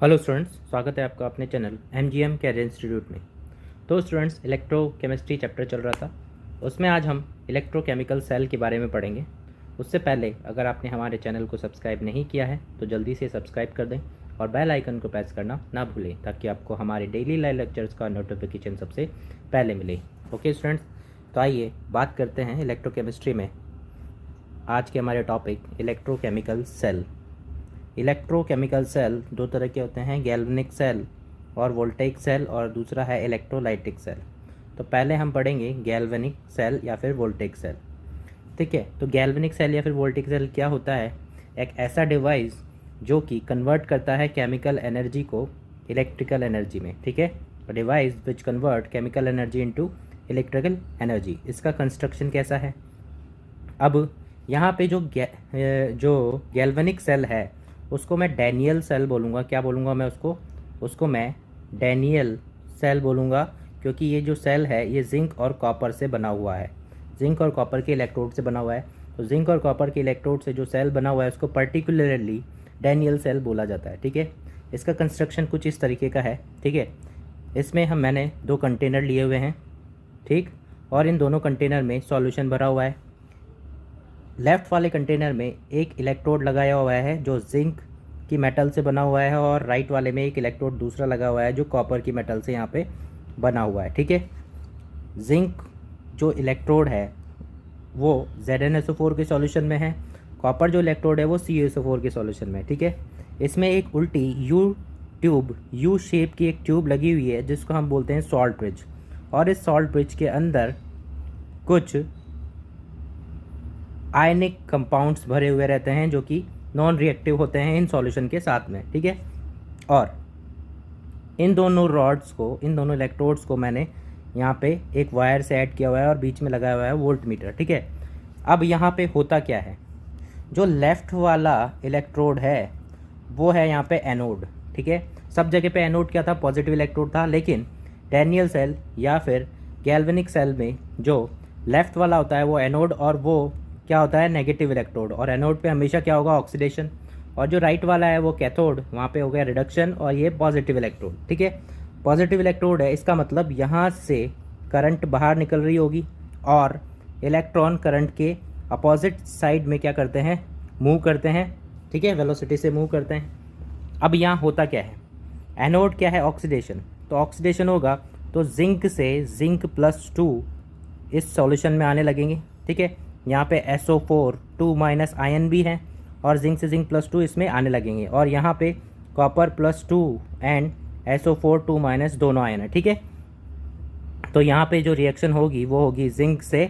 Hello students, स्वागत है आपका अपने चैनल MGM कैरियर इंस्टीट्यूट में। तो स्टूडेंट्स, इलेक्ट्रोकेमिस्ट्री चैप्टर चल रहा था, उसमें आज हम इलेक्ट्रोकेमिकल सेल के बारे में पढ़ेंगे। उससे पहले अगर आपने हमारे चैनल को सब्सक्राइब नहीं किया है तो जल्दी से सब्सक्राइब कर दें और बेल आइकन को प्रेस करना ना भूलें ताकि आपको हमारे डेली लाइव लेक्चर्स का नोटिफिकेशन सबसे पहले मिले। ओके स्टूडेंट्स, तो आइए बात करते हैं इलेक्ट्रोकेमिस्ट्री में। आज के हमारे topic electrochemical cell. Electrochemical cell दो तरह के होते हैं, गैल्वेनिक सेल और वोल्टेइक सेल, और दूसरा है इलेक्ट्रोलाइटिक सेल। तो पहले हम पढ़ेंगे गैल्वेनिक सेल या फिर वोल्टेइक सेल। ठीक है, तो गैल्वेनिक सेल या फिर वोल्टेइक सेल क्या होता है? एक ऐसा डिवाइस जो कि कन्वर्ट करता है केमिकल एनर्जी को इलेक्ट्रिकल एनर्जी में। ठीक है, device which convert chemical energy into electrical energy. इसका कंस्ट्रक्शन कैसा है? अब यहाँ पे जो गैल्वेनिक सेल है उसको मैं डैनियल सेल बोलूँगा। क्या बोलूँगा मैं उसको मैं डैनियल सेल बोलूँगा, क्योंकि ये जो सेल है ये जिंक और कॉपर से बना हुआ है। जिंक और कॉपर के इलेक्ट्रोड से बना हुआ है। तो जिंक और कॉपर के इलेक्ट्रोड से जो सेल बना हुआ है उसको पर्टिकुलरली डैनियल सेल बोला जाता है। ठीक है, इसका कंस्ट्रक्शन कुछ इस तरीके का है। ठीक है, इसमें मैंने दो कंटेनर लिए हुए हैं, ठीक, और इन दोनों कंटेनर में सॉल्यूशन भरा हुआ है। लेफ़्ट वाले कंटेनर में एक इलेक्ट्रोड लगाया हुआ है जो जिंक की मेटल से बना हुआ है, और राइट वाले में एक इलेक्ट्रोड दूसरा लगा हुआ है जो कॉपर की मेटल से यहाँ पे बना हुआ है। ठीक है, जिंक जो इलेक्ट्रोड है वो ZnSO4 के सॉल्यूशन में है, कॉपर जो इलेक्ट्रोड है वो CaSO4 के सॉल्यूशन में। ठीक है, इसमें एक उल्टी यू शेप की एक ट्यूब लगी हुई है जिसको हम बोलते हैं सॉल्ट ब्रिज, और इस सॉल्ट ब्रिज के अंदर कुछ आयनिक कंपाउंड्स भरे हुए रहते हैं जो कि नॉन रिएक्टिव होते हैं इन सॉल्यूशन के साथ में। ठीक है, और इन दोनों इलेक्ट्रोड्स को मैंने यहाँ पे एक वायर से ऐड किया हुआ है और बीच में लगाया हुआ है वोल्ट मीटर। ठीक है, अब यहाँ पे होता क्या है, जो लेफ़्ट वाला इलेक्ट्रोड है वो है यहाँ पे एनोड। ठीक है, सब जगह पे एनोड क्या था? पॉजिटिव इलेक्ट्रोड था, लेकिन डैनियल सेल या फिर गैल्वेनिक सेल में जो लेफ़्ट वाला होता है वो एनोड, और वो क्या होता है? Negative electrode. और एनोड पे हमेशा क्या होगा? ऑक्सीडेशन। और जो राइट वाला है वो कैथोड, वहाँ पे हो गया रिडक्शन, और ये पॉजिटिव इलेक्ट्रोड। ठीक है, पॉजिटिव इलेक्ट्रोड है, इसका मतलब यहाँ से करंट बाहर निकल रही होगी और इलेक्ट्रॉन करंट के अपोजिट साइड में क्या करते हैं? मूव करते हैं। ठीक है, वेलोसिटी से मूव करते हैं। अब यहाँ होता क्या है? एनोड क्या है? ऑक्सीडेशन। तो ऑक्सीडेशन होगा तो जिंक से जिंक +2 इस सॉल्यूशन में आने लगेंगे। ठीक है, यहाँ पे SO4 2- आयन भी है और जिंक से जिंक +2 इसमें आने लगेंगे, और यहाँ पे कॉपर +2 एंड SO4 2- दोनों आयन है। ठीक है, तो यहाँ पे जो रिएक्शन होगी वो होगी जिंक से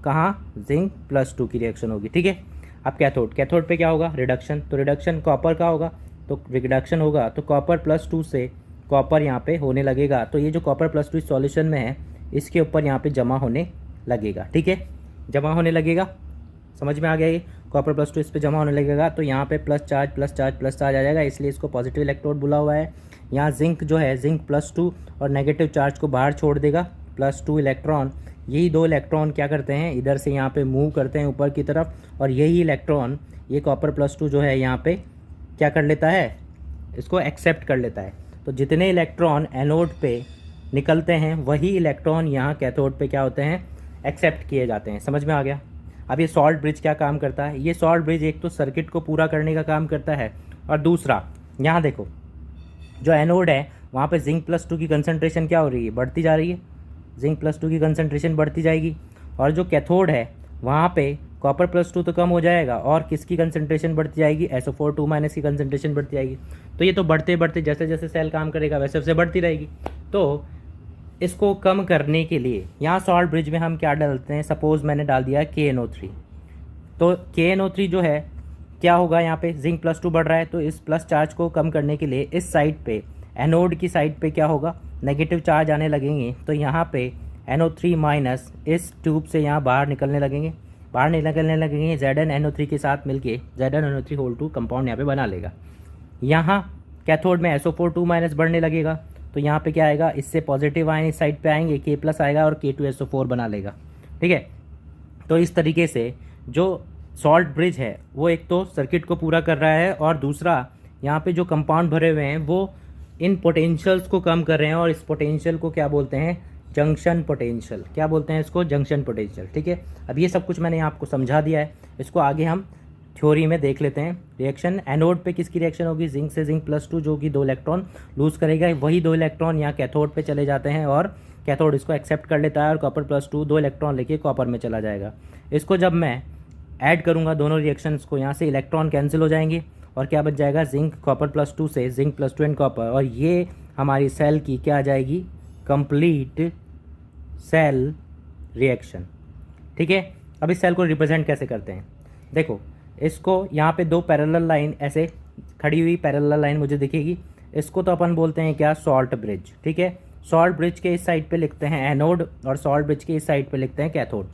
कहाँ? जिंक +2 की रिएक्शन होगी। ठीक है, अब कैथोड पे क्या होगा? रिडक्शन। तो रिडक्शन कॉपर का होगा, तो रिडक्शन होगा तो कॉपर +2 से कॉपर यहाँ पे होने लगेगा। तो ये जो कॉपर +2 इस सॉल्यूशन में है इसके ऊपर यहाँ पे जमा होने लगेगा। ठीक है, जमा होने लगेगा, समझ में आ गया? ये कॉपर +2 इस पे जमा होने लगेगा तो यहाँ पे प्लस चार्ज आ जाएगा, इसलिए इसको पॉजिटिव इलेक्ट्रोड बोला हुआ है। यहाँ जिंक जो है जिंक +2 और नेगेटिव चार्ज को बाहर छोड़ देगा, +2 इलेक्ट्रॉन। यही दो इलेक्ट्रॉन क्या करते हैं? इधर से यहाँ पे मूव करते हैं ऊपर की तरफ, और यही इलेक्ट्रॉन ये कॉपर +2 जो है यहाँ पे क्या कर लेता है? इसको एक्सेप्ट कर लेता है। तो जितने इलेक्ट्रॉन एनोड पे निकलते हैं वही इलेक्ट्रॉन यहाँ कैथोड पे क्या होते हैं? एक्सेप्ट किए जाते हैं। समझ में आ गया? अब ये सॉल्ट ब्रिज क्या काम करता है? ये सॉल्ट ब्रिज एक तो सर्किट को पूरा करने का काम करता है, और दूसरा यहाँ देखो, जो एनोड है वहाँ पे जिंक +2 की कंसंट्रेशन क्या हो रही है? बढ़ती जा रही है। जिंक +2 की कंसंट्रेशन बढ़ती जाएगी, और जो कैथोड है वहाँ पे कॉपर +2 तो कम हो जाएगा, और किसकी कंसंट्रेशन बढ़ती जाएगी? SO4 2- की कंसंट्रेशन बढ़ती जाएगी। तो ये तो बढ़ते बढ़ते जैसे जैसे सेल काम करेगा वैसे वैसे बढ़ती रहेगी। तो इसको कम करने के लिए यहाँ सॉल्ट ब्रिज में हम क्या डालते हैं? सपोज़ मैंने डाल दिया KNO3, तो KNO3 जो है क्या होगा? यहाँ पे जिंक +2 बढ़ रहा है, तो इस प्लस चार्ज को कम करने के लिए इस साइड पे एनोड की साइड पे क्या होगा? नेगेटिव चार्ज आने लगेंगे। तो यहाँ पे NO3- इस ट्यूब से यहाँ बाहर निकलने लगेंगे ZnNO3 के साथ मिलके ZnNO3 कंपाउंड यहाँ पे बना लेगा। यहाँ कैथोड में SO4 2- बढ़ने लगेगा, तो यहाँ पे क्या आएगा? इससे पॉजिटिव आयन इस साइड पे आएंगे, K+ आएगा और K2SO4 बना लेगा। ठीक है, तो इस तरीके से जो सॉल्ट ब्रिज है वो एक तो सर्किट को पूरा कर रहा है, और दूसरा यहाँ पे जो कंपाउंड भरे हुए हैं वो इन पोटेंशियल्स को कम कर रहे हैं, और इस पोटेंशियल को क्या बोलते हैं, जंक्शन पोटेंशियल। क्या बोलते हैं इसको, जंक्शन पोटेंशियल। ठीक है, अब ये सब कुछ मैंने आपको समझा दिया है, इसको आगे हम थ्योरी में देख लेते हैं। रिएक्शन एनोड पे किसकी रिएक्शन होगी, जिंक से जिंक +2 जो कि 2 इलेक्ट्रॉन लूज़ करेगा, वही 2 इलेक्ट्रॉन यहाँ कैथोड पे चले जाते हैं और कैथोड इसको एक्सेप्ट कर लेता है और कॉपर +2 2 इलेक्ट्रॉन लेके कॉपर में चला जाएगा। इसको जब मैं ऐड करूँगा दोनों रिएक्शंस को, यहाँ से इलेक्ट्रॉन कैंसिल हो जाएंगे और क्या बच जाएगा, जिंक कॉपर +2 से जिंक +2 एंड कॉपर, और ये हमारी सेल की क्या आ जाएगी, कंप्लीट सेल रिएक्शन। ठीक है, अब इस सेल को रिप्रेजेंट कैसे करते हैं, देखो इसको यहाँ पे 2 पैरेलल लाइन ऐसे खड़ी हुई पैरेलल लाइन मुझे दिखेगी, इसको तो अपन बोलते हैं क्या, सॉल्ट ब्रिज। ठीक है, सॉल्ट ब्रिज के इस साइड पे लिखते हैं एनोड और सॉल्ट ब्रिज के इस साइड पे लिखते हैं कैथोड।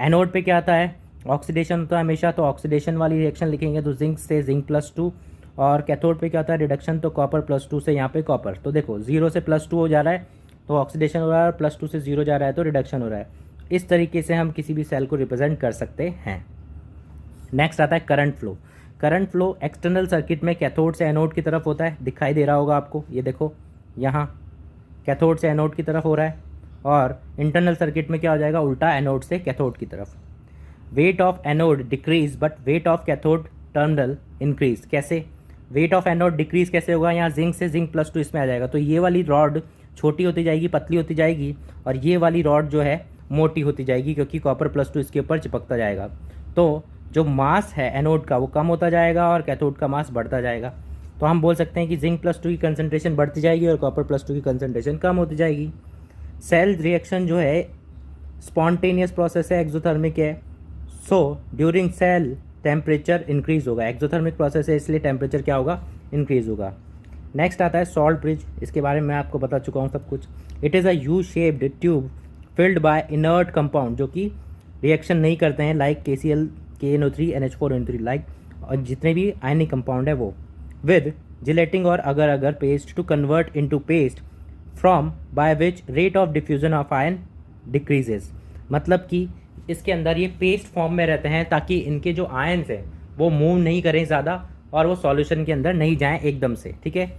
एनोड पे क्या आता है, ऑक्सीडेशन होता है हमेशा, तो ऑक्सीडेशन वाली रिएक्शन लिखेंगे तो जिंक से जिंक +2, और कैथोड पे क्या होता है, रिडक्शन, तो कॉपर +2 से यहाँ पे कॉपर। तो देखो 0 से +2 हो जा रहा है तो ऑक्सीडेशन हो रहा है, और +2 से 0 जा रहा है तो रिडक्शन हो रहा है। इस तरीके से हम किसी भी सेल को रिप्रेजेंट कर सकते हैं। नेक्स्ट आता है current flow. Current flow external circuit में कैथोड से एनोड की तरफ होता है, दिखाई दे रहा होगा आपको, ये देखो यहाँ कैथोड से एनोड की तरफ हो रहा है, और इंटरनल सर्किट में क्या हो जाएगा, उल्टा एनोड से कैथोड की तरफ। Weight of anode decrease but weight of cathode terminal increase. कैसे, वेट ऑफ एनोड डिक्रीज कैसे होगा, यहाँ जिंक से जिंक +2 इसमें आ जाएगा, तो ये वाली रॉड छोटी होती जाएगी, पतली होती जाएगी, और ये वाली रॉड जो है मोटी होती जाएगी, क्योंकि कॉपर +2 इसके ऊपर चिपकता जाएगा। तो जो मास है एनोड का वो कम होता जाएगा और कैथोड का मास बढ़ता जाएगा। तो हम बोल सकते हैं कि जिंक +2 की कंसंट्रेशन बढ़ती जाएगी और कॉपर +2 की कंसंट्रेशन कम होती जाएगी। सेल रिएक्शन जो है स्पॉन्टेनियस प्रोसेस है, एक्सोथर्मिक है, so during cell temperature increase होगा। एक्सोथर्मिक प्रोसेस है इसलिए टेम्परेचर क्या होगा, इंक्रीज होगा। नेक्स्ट आता है सॉल्ट ब्रिज, इसके बारे में मैं आपको बता चुका हूँ सब कुछ। It is a U shaped tube filled by inert compound जो कि रिएक्शन नहीं करते हैं, like KCl KNO3 NH4NO3 like, और जितने भी आयनिक कंपाउंड है वो, विद जिलेटिंग और agar agar paste to convert into paste from by which rate of diffusion of ion decreases. मतलब कि इसके अंदर ये पेस्ट फॉर्म में रहते हैं ताकि इनके जो आयन्स हैं वो मूव नहीं करें ज़्यादा और वो सॉल्यूशन के अंदर नहीं जाएं एकदम से। ठीक है,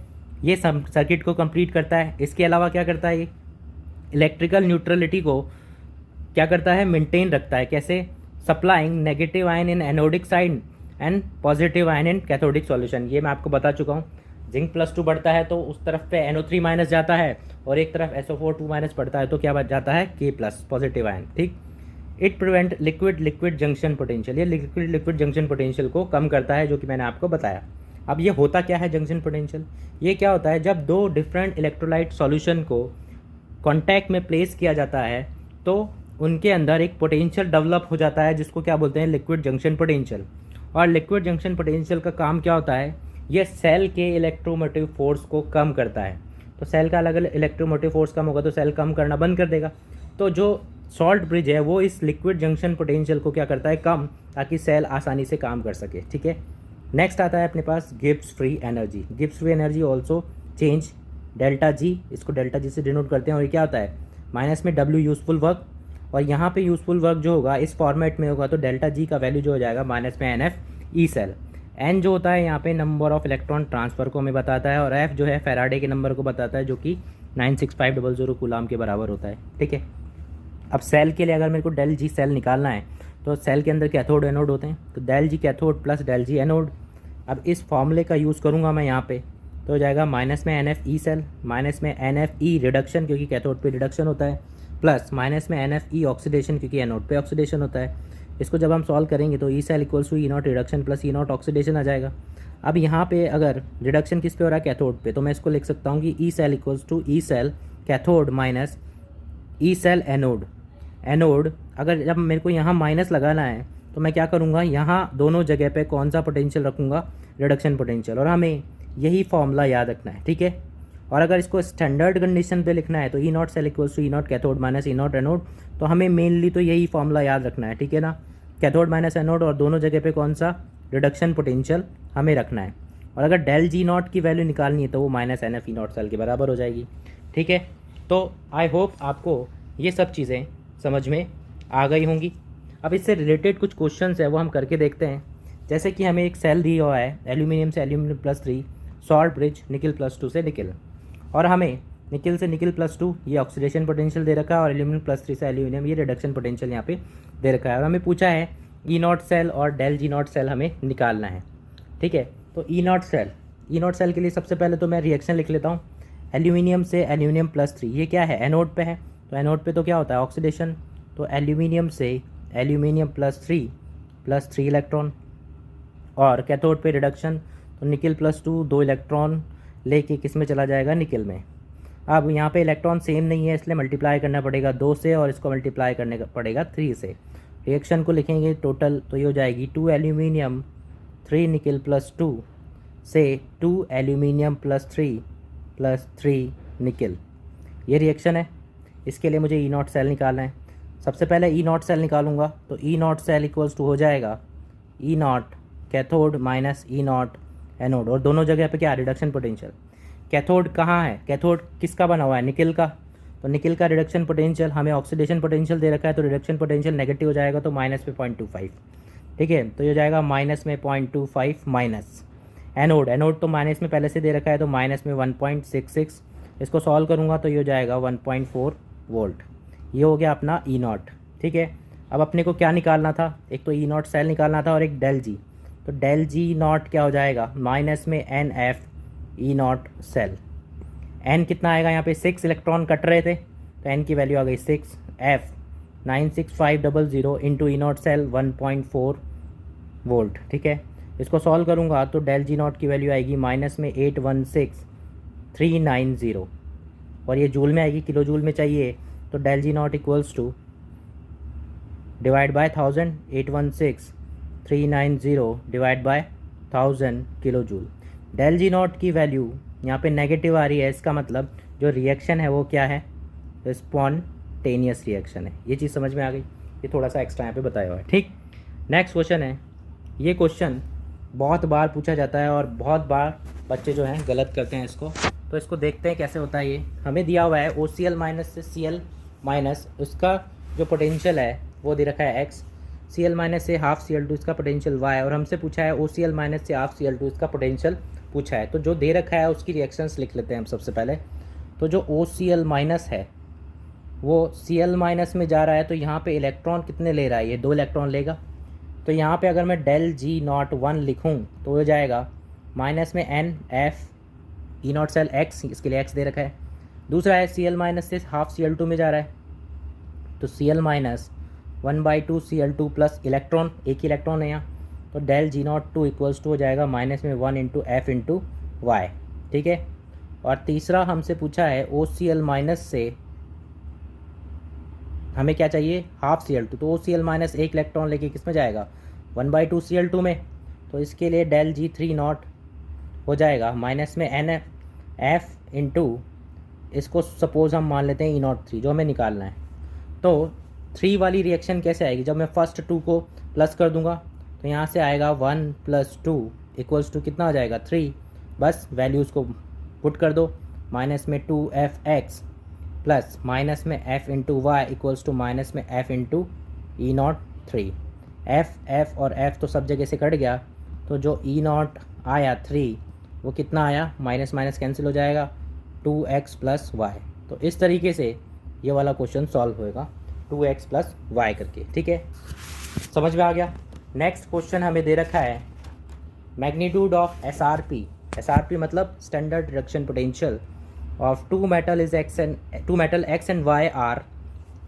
ये सर्किट को कंप्लीट करता है। इसके अलावा क्या करता है, ये इलेक्ट्रिकल न्यूट्रलिटी को क्या करता है, मेंटेन रखता है। कैसे, supplying negative ion in anodic side and positive ion in cathodic solution. ये मैं आपको बता चुका हूँ। जिंक +2 बढ़ता है तो उस तरफ पे NO3- जाता है और एक तरफ SO4 2- बढ़ता है तो क्या बच जाता है, K+ पॉजिटिव आयन। ठीक, it prevent liquid liquid junction potential, ये लिक्विड लिक्विड जंक्शन पोटेंशियल को कम करता है, जो कि मैंने आपको बताया। अब ये होता क्या है जंक्शन पोटेंशियल, ये क्या होता है, जब 2 डिफरेंट इलेक्ट्रोलाइट सॉल्यूशन को कॉन्टैक्ट में प्लेस किया जाता है तो उनके अंदर एक पोटेंशियल डेवलप हो जाता है जिसको क्या बोलते हैं, लिक्विड जंक्शन पोटेंशियल। और लिक्विड जंक्शन पोटेंशियल का काम क्या होता है, ये सेल के इलेक्ट्रोमोटिव फोर्स को कम करता है। तो सेल का अलग अलग इलेक्ट्रोमोटिव फोर्स कम होगा तो सेल कम करना बंद कर देगा। तो जो सॉल्ट ब्रिज है वो इस लिक्विड जंक्शन पोटेंशियल को क्या करता है, कम, ताकि सेल आसानी से काम कर सके। ठीक है, नेक्स्ट आता है अपने पास Gibbs free energy. Gibbs free energy also change ΔG, इसको ΔG से डिनोट करते हैं। और ये क्या होता है, माइनस में W यूजफुल वर्क, और यहाँ पे यूजफुल वर्क जो होगा इस फॉर्मेट में होगा तो ΔG का वैल्यू जो हो जाएगा माइनस में NF ई सेल। N जो होता है यहाँ पे नंबर ऑफ इलेक्ट्रॉन ट्रांसफ़र को हमें बताता है, और F जो है फैराडे के नंबर को बताता है जो कि 96500 कूलाम के बराबर होता है। ठीक है, अब सेल के लिए अगर मेरे को ΔG सेल निकालना है तो सेल के अंदर कैथोड एनोड होते हैं, तो ΔG cathode plus ΔG anode. अब इस फॉर्मूले का यूज़ करूँगा मैं यहाँ पे तो हो जाएगा माइनस में NF ई सेल, माइनस में NF ई रिडक्शन क्योंकि कैथोड पे रिडक्शन होता है, प्लस माइनस में NF ई ऑक्सीडेशन क्योंकि एनोड पे ऑक्सीडेशन होता है। इसको जब हम सॉल्व करेंगे तो E cell equals to E0 reduction plus E0 oxidation आ जाएगा। अब यहाँ पे अगर रिडक्शन किस पे हो रहा है, कैथोड पे, तो मैं इसको लिख सकता हूँ कि E cell equals to E cell cathode minus E cell anode. Anode अगर जब मेरे को यहाँ माइनस लगाना है तो मैं क्या करूँगा, यहाँ दोनों जगह पे कौन सा पोटेंशियल रखूँगा, रिडक्शन पोटेंशियल, और हमें यही फॉर्मूला याद रखना है। ठीक है, और अगर इसको स्टैंडर्ड कंडीशन पे लिखना है तो E0 cell equals to E0 cathode minus E0 anode, तो हमें मेनली तो यही फॉर्मूला याद रखना है। ठीक है ना, कैथोड माइनस एनोड और दोनों जगह पे कौन सा रिडक्शन पोटेंशियल हमें रखना है। और अगर ΔG0 की वैल्यू निकालनी है तो वो माइनस NF E0 सेल के बराबर हो जाएगी। ठीक है, तो आई होप आपको ये सब चीज़ें समझ में आ गई होंगी। अब इससे रिलेटेड कुछ क्वेश्चंस है वो हम करके देखते हैं। जैसे कि हमें एक सेल दी हुआ है एल्यूमिनियम से एल्यूमिनियम +3 शॉर्ट ब्रिज निकिल +2 से निकिल। और हमें निकिल से निकिल +2 ये ऑक्सीडेशन पोटेंशियल दे रखा है और एल्यूमिनियम +3 से एल्यूमिनियम ये रिडक्शन पोटेंशियल यहाँ पे दे रखा है। और हमें पूछा है E0 सेल और डेल G0 सेल हमें निकालना है। ठीक है, तो E0 सेल के लिए सबसे पहले तो मैं रिएक्शन लिख लेता हूँ। एल्यूमिनियम से एल्यूमिनियम +3, ये क्या है, एनोड पे है, तो एनोड पे तो क्या होता है, ऑक्सीडेशन। तो एल्यूमिनियम से एल्यूमिनियम +3 इलेक्ट्रॉन, और कैथोड पे रिडक्शन, तो निकिल +2 2 इलेक्ट्रॉन लेके किस में चला जाएगा, निकिल में। अब यहाँ पे इलेक्ट्रॉन सेम नहीं है, इसलिए मल्टीप्लाई करना पड़ेगा 2 से, और इसको मल्टीप्लाई करने का पड़ेगा 3 से। रिएक्शन को लिखेंगे टोटल, तो ये हो जाएगी 2 एल्यूमिनियम 3 निकिल +2 से 2 एल्यूमिनियम +3 निकिल। ये रिएक्शन है। इसके लिए मुझे E0 सेल निकालना है। सबसे पहले E0 सेल निकालूंगा, तो E0 सेल इक्वल्स टू हो जाएगा E0 cathode minus E0 anode, और दोनों जगह पे क्या, रिडक्शन पोटेंशियल। कैथोड कहाँ है, कैथोड किसका बना हुआ है, निकिल का, तो निकिल का रिडक्शन पोटेंशियल, हमें ऑक्सीडेशन पोटेंशियल दे रखा है, तो रिडक्शन पोटेंशियल नेगेटिव हो जाएगा, तो माइनस में 0.25। ठीक है, तो ये हो जाएगा माइनस में 0.25 माइनस। एनोड तो माइनस में पहले से दे रखा है, तो माइनस में 1.66। इसको सॉल्व करूँगा तो ये हो जाएगा 1.4 वोल्ट। ये हो गया अपना E0। ठीक है, अब अपने को क्या निकालना था, एक तो E0 सेल निकालना था और एक डेल जी। तो डेल G0 क्या हो जाएगा, माइनस में NF E0 सेल। N कितना आएगा, यहाँ पे 6 इलेक्ट्रॉन कट रहे थे, तो N की वैल्यू आ गई 6। F 96500 into E0 cell 1.4 volt. ठीक है, इसको सॉल्व करूँगा तो डेल G0 की वैल्यू आएगी माइनस में 816390, और ये जूल में आएगी, किलो जूल में चाहिए, तो del G0 equals to divide by 1000, 816390 divide by 1000 kilo joule. Del G0 की वैल्यू यहाँ पे नेगेटिव आ रही है, इसका मतलब जो रिएक्शन है वो क्या है, स्पॉन्टेनियस रिएक्शन है। ये चीज़ समझ में आ गई, ये थोड़ा सा एक्स्ट्रा यहाँ पे बताया हुआ है। ठीक, नेक्स्ट क्वेश्चन है। ये क्वेश्चन बहुत बार पूछा जाता है और बहुत बार बच्चे जो हैं गलत करते हैं इसको, तो इसको देखते हैं कैसे होता है। ये हमें दिया हुआ है OCl माइनस से Cl माइनस, उसका जो पोटेंशियल है वो दे रखा है x, Cl माइनस से हाफ Cl2 इसका पोटेंशियल y, और हमसे पूछा है OCl माइनस से हाफ Cl2 इसका पोटेंशियल पूछा है। तो जो दे रखा है उसकी रिएक्शंस लिख लेते हैं हम सबसे पहले। तो जो OCl माइनस है वो Cl माइनस में जा रहा है, तो यहाँ पे इलेक्ट्रॉन कितने ले रहा है, ये 2 इलेक्ट्रॉन लेगा। तो यहाँ पे अगर मैं डेल G0 1 लिखूँ तो हो जाएगा माइनस में NF E0 सेल x, इसके लिए x दे रखा है। दूसरा है Cl माइनस से हाफ Cl2 में जा रहा है, तो Cl minus 1/2 Cl2 plus electron, एक ही इलेक्ट्रॉन है यहाँ, तो डेल G0 2 इक्वल्स टू हो जाएगा माइनस में 1 इंटू F इंटू वाई। ठीक है, और तीसरा हमसे पूछा है OCl माइनस से हमें क्या चाहिए, हाफ Cl2, तो OCl माइनस एक इलेक्ट्रॉन लेके किस में जाएगा, 1/2 Cl2 में, तो इसके लिए डेल G3 हो जाएगा माइनस में NF इंटू, इसको सपोज हम मान लेते हैं E0 3 जो हमें निकालना है। तो 3 वाली रिएक्शन कैसे आएगी, जब मैं फर्स्ट 2 को प्लस कर दूंगा तो यहाँ से आएगा 1 + 2 इक्वल्स टू कितना हो जाएगा 3, बस वैल्यूज़ को पुट कर दो, माइनस में 2fx प्लस माइनस में f into y equals to minus में f इंटू E0 3। f और f तो सब जगह से कट गया, तो जो E0 आया 3 वो कितना आया, माइनस माइनस कैंसिल हो जाएगा, 2x + y। तो इस तरीके से ये वाला क्वेश्चन सॉल्व होएगा 2x + y करके। ठीक है, समझ में आ गया। नेक्स्ट क्वेश्चन हमें दे रखा है मैग्नीट्यूड ऑफ SRP मतलब standard reduction potential of two metal x and y are,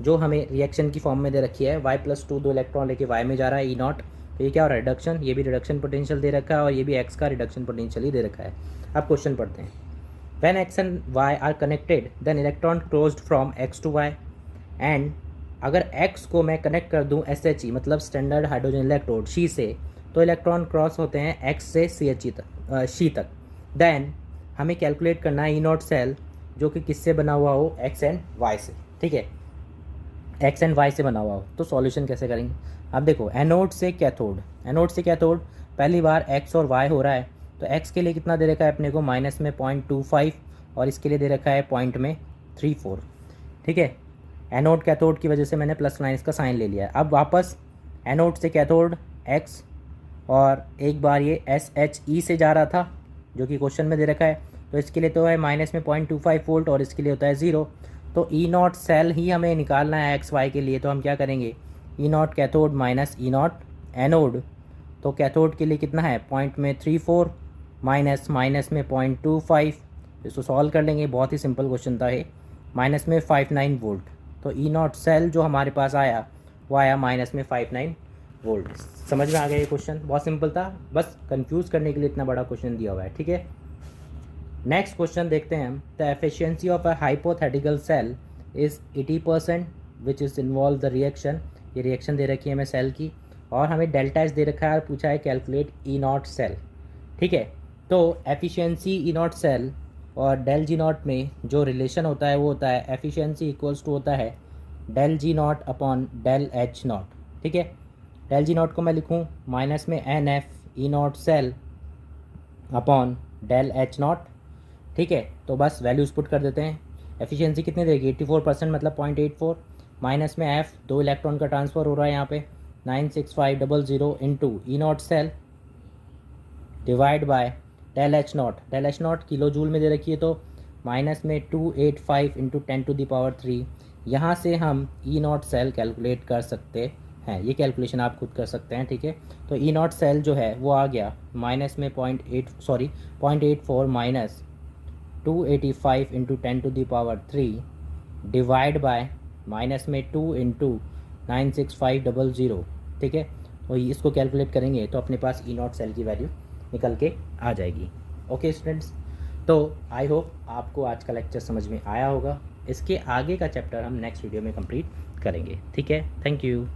जो हमें रिएक्शन की फॉर्म में दे रखी है, y + 2 2 इलेक्ट्रॉन लेके y में जा रहा है E0, तो ये क्या हो रहा है, रिडक्शन, ये भी रिडक्शन पोटेंशियल दे रखा है और ये भी x का रिडक्शन पोटेंशियल ही दे रखा है। अब क्वेश्चन पढ़ते हैं। When x and y are connected, then electron crossed from x to y, and अगर x को मैं कनेक्ट कर दूं SHE मतलब स्टैंडर्ड हाइड्रोजन इलेक्ट्रोड शी से, तो इलेक्ट्रॉन क्रॉस होते हैं x से शी तक। देन हमें कैलकुलेट करना है E0 सेल जो कि किससे बना हुआ हो, x एंड y से। ठीक है, x एंड y से बना हुआ हो, तो सॉल्यूशन कैसे करेंगे। अब देखो, एनोड से कैथोड पहली बार x और y हो रहा है, तो x के लिए कितना दे रखा है अपने को, माइनस में 0.25, और इसके लिए दे रखा है 0.34। ठीक है, एनोड कैथोड की वजह से मैंने प्लस लाइन इसका साइन ले लिया है। अब वापस एनोड से कैथोड x, और एक बार ये SHE से जा रहा था जो कि क्वेश्चन में दे रखा है। तो इसके लिए तो है माइनस में 0.25 वोल्ट और इसके लिए होता है 0। तो ई नॉट सेल ही हमें निकालना है एक्स वाई के लिए। तो हम क्या करेंगे, E not cathode minus E not anode. तो कैथोड के लिए कितना है, पॉइंट में 34 माइनस माइनस में 0.25। इसको सॉल्व कर लेंगे, बहुत ही सिंपल क्वेश्चन था ये। माइनस में 59 वोल्ट। तो ई नॉट सेल जो हमारे पास आया वो आया माइनस में 59 वोल्ट। समझ में आ गया ये क्वेश्चन, बहुत सिंपल था, बस कंफ्यूज करने के लिए इतना बड़ा क्वेश्चन दिया हुआ है, ठीक है। नेक्स्ट क्वेश्चन देखते हैं हम। The efficiency of a hypothetical cell is 80% which is involve the reaction. ये रिएक्शन दे रखी है हमें सेल की, और हमें डेल्टा एच दे रखा है और पूछा है कैलकुलेट ई नॉट सेल, ठीक है। तो एफिशिएंसी ई नॉट सेल और डेल जी नॉट में जो रिलेशन होता है वो होता है एफिशिएंसी इक्वल्स टू होता है del G not upon del H not, ठीक है। डेल जी नॉट को मैं लिखूँ माइनस में n F E not cell upon del H not, ठीक है। तो बस वैल्यूज़ पुट कर देते हैं। एफिशिएंसी कितनी देगी, 84% मतलब 0.84, माइनस में एफ 2 इलेक्ट्रॉन का ट्रांसफ़र हो रहा है यहाँ पे 96500 into E not cell divide by del H not. Del H not kilo joule में दे रखी है, तो माइनस में 285 इंटू 10⁻3। यहाँ से हम ई नॉट सेल कैलकुलेट कर सकते हैं, ये कैलकुलेशन आप खुद कर सकते हैं, ठीक है। तो ई नॉट सेल जो है वो आ गया माइनस में 0.84 minus 285 into 10⁻3 divide by minus में 2 इंटू 96500, ठीक है। और इसको कैलकुलेट करेंगे तो अपने पास ई नॉट सेल की वैल्यू निकल के आ जाएगी। ओके स्टूडेंट्स, तो आई होप आपको आज का लेक्चर समझ में आया होगा। इसके आगे का चैप्टर हम नेक्स्ट वीडियो में कंप्लीट करेंगे, ठीक है। Thank you.